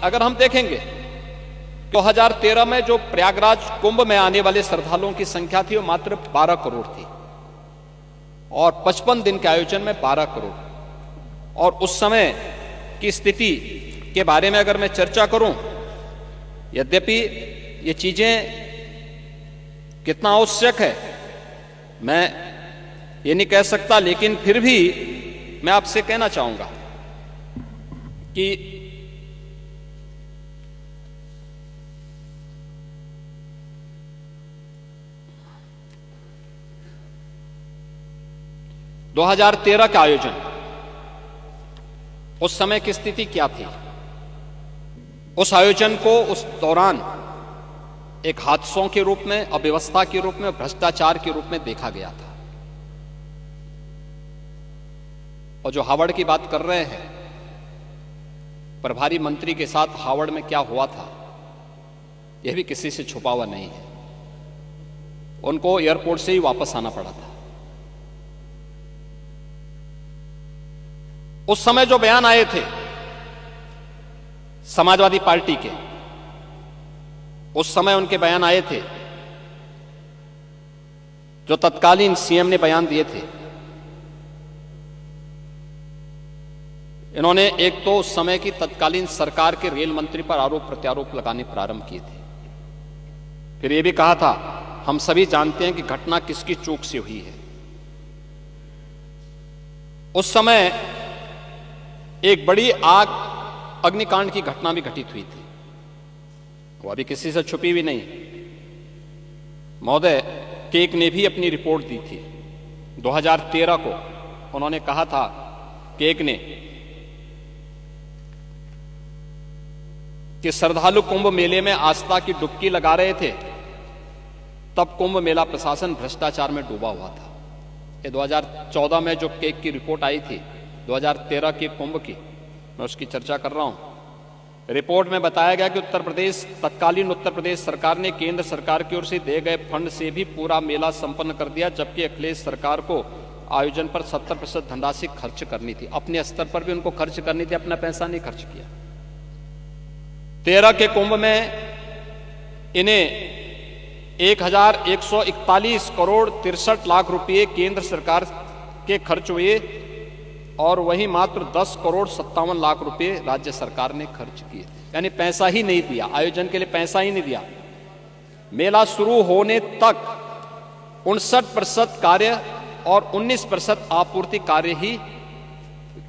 अगर हम देखेंगे 2013 में जो प्रयागराज कुंभ में आने वाले श्रद्धालुओं की संख्या थी वो मात्र 12 करोड़ थी और 55 दिन के आयोजन में 12 करोड़। और उस समय की स्थिति के बारे में अगर मैं चर्चा करूं, यद्यपि ये चीजें कितना आवश्यक है मैं ये नहीं कह सकता, लेकिन फिर भी मैं आपसे कहना चाहूंगा कि (2013) का आयोजन, उस समय की स्थिति क्या थी? उस आयोजन को उस दौरान एक हादसों के रूप में, अव्यवस्था के रूप में, भ्रष्टाचार के रूप में देखा गया था। और जो हावड़ की बात कर रहे हैं, प्रभारी मंत्री के साथ हावड़ में क्या हुआ था यह भी किसी से छुपा हुआ नहीं है। उनको एयरपोर्ट से ही वापस आना पड़ा था। उस समय जो बयान आए थे समाजवादी पार्टी के, उस समय उनके बयान आए थे, जो तत्कालीन सीएम ने बयान दिए थे। इन्होंने एक तो उस समय की तत्कालीन सरकार के रेल मंत्री पर आरोप प्रत्यारोप लगाने प्रारंभ किए थे। फिर यह भी कहा था, हम सभी जानते हैं कि घटना किसकी चूक से हुई है। उस समय एक बड़ी आग, अग्निकांड की घटना भी घटित हुई थी, वो अभी किसी से छुपी हुई नहीं। महोदय केक ने भी अपनी रिपोर्ट दी थी 2013 को। उन्होंने कहा था, केक ने, कि श्रद्धालु कुंभ मेले में आस्था की डुबकी लगा रहे थे, तब कुंभ मेला प्रशासन भ्रष्टाचार में डूबा हुआ था। ये 2014 में जो केक की रिपोर्ट आई थी 2013 के कुंभ की, मैं उसकी चर्चा कर रहा हूं। रिपोर्ट में बताया गया कि तत्कालीन उत्तर प्रदेश सरकार ने केंद्र सरकार की ओर से दिए गए फंड से भी पूरा मेला संपन्न कर दिया, जबकि अखिलेश सरकार को आयोजन पर 70% धनराशि खर्च करनी थी। अपने स्तर पर भी उनको खर्च करनी थी, अपना पैसा नहीं खर्च किया। 13 के कुंभ में इन्हें 1141 करोड़ 63 लाख रुपए केंद्र सरकार के खर्च हुए और वहीं मात्र 10 करोड़ 57 लाख रुपए राज्य सरकार ने खर्च किए। यानी पैसा ही नहीं दिया, आयोजन के लिए पैसा ही नहीं दिया। मेला शुरू होने तक 59% कार्य और 19% आपूर्ति कार्य ही,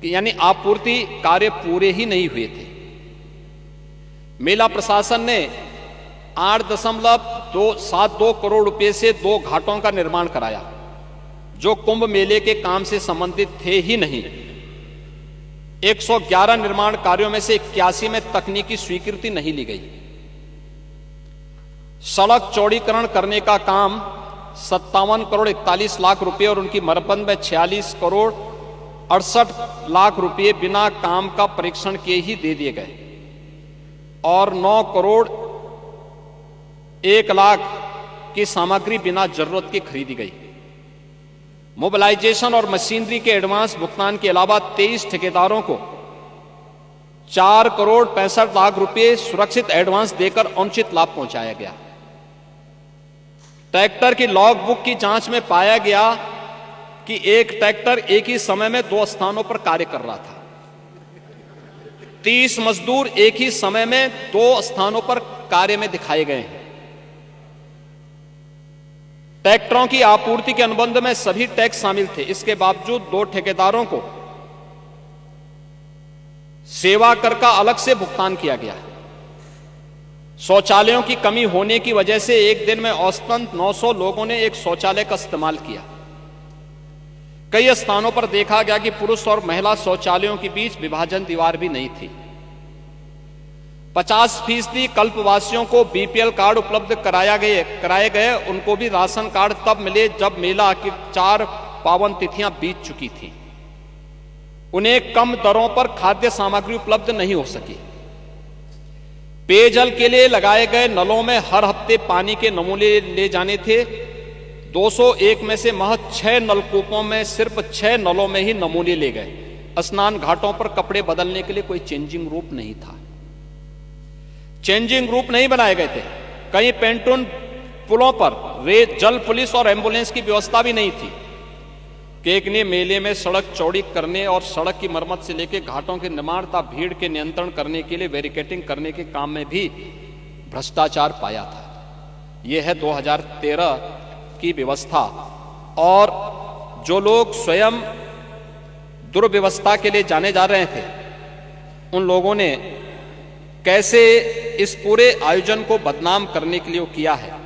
यानी आपूर्ति कार्य पूरे ही नहीं हुए थे। मेला प्रशासन ने 8.72 करोड़ रुपए से 2 घाटों का निर्माण कराया, जो कुंभ मेले के काम से संबंधित थे ही नहीं। 111 निर्माण कार्यों में से 81 में तकनीकी स्वीकृति नहीं ली गई। सड़क चौड़ीकरण करने का काम 57 करोड़ 41 लाख रुपए और उनकी मरम्मत में 46 करोड़ 68 लाख रुपए बिना काम का परीक्षण किए ही दे दिए गए और 9 करोड़ 1 लाख की सामग्री बिना जरूरत की खरीदी गई। मोबिलाइजेशन और मशीनरी के एडवांस भुगतान के अलावा 23 ठेकेदारों को 4 करोड़ 65 लाख रुपए सुरक्षित एडवांस देकर अनुचित लाभ पहुंचाया गया। ट्रैक्टर की लॉग बुक की जांच में पाया गया कि एक ट्रैक्टर एक ही समय में 2 स्थानों पर कार्य कर रहा था। 30 मजदूर एक ही समय में 2 स्थानों पर कार्य में दिखाए गए हैं। ट्रैक्टरों की आपूर्ति के अनुबंध में सभी टैक्स शामिल थे। इसके बावजूद 2 ठेकेदारों को सेवा कर का अलग से भुगतान किया गया। शौचालयों की कमी होने की वजह से एक दिन में औसतन 900 लोगों ने एक शौचालय का इस्तेमाल किया। कई स्थानों पर देखा गया कि पुरुष और महिला शौचालयों के बीच विभाजन दीवार भी नहीं थी। 50% कल्पवासियों को बीपीएल कार्ड उपलब्ध कराए गए। उनको भी राशन कार्ड तब मिले जब मेला की 4 पावन तिथियां बीत चुकी थी। उन्हें कम दरों पर खाद्य सामग्री उपलब्ध नहीं हो सकी। पेयजल के लिए लगाए गए नलों में हर हफ्ते पानी के नमूने ले जाने थे। 201 में से महज 6 नलकूपों में सिर्फ 6 नलों में ही नमूने ले गए। स्नान घाटों पर कपड़े बदलने के लिए कोई चेंजिंग रूम नहीं था। चेंजिंग रूप नहीं बनाए गए थे। कई पेंटून पुलों पर जल पुलिस और एम्बुलेंस की व्यवस्था भी नहीं थी। केकनी मेले में सड़क चौड़ी करने और सड़क की मरम्मत से लेकर घाटों के निर्माण तथा भीड़ के नियंत्रण करने के लिए बैरिकेटिंग करने के काम में भी भ्रष्टाचार पाया था। यह है 2013 की व्यवस्था। और जो लोग स्वयं दुर्व्यवस्था के लिए जाने जा रहे थे, उन लोगों ने कैसे इस पूरे आयोजन को बदनाम करने के लिए किया है।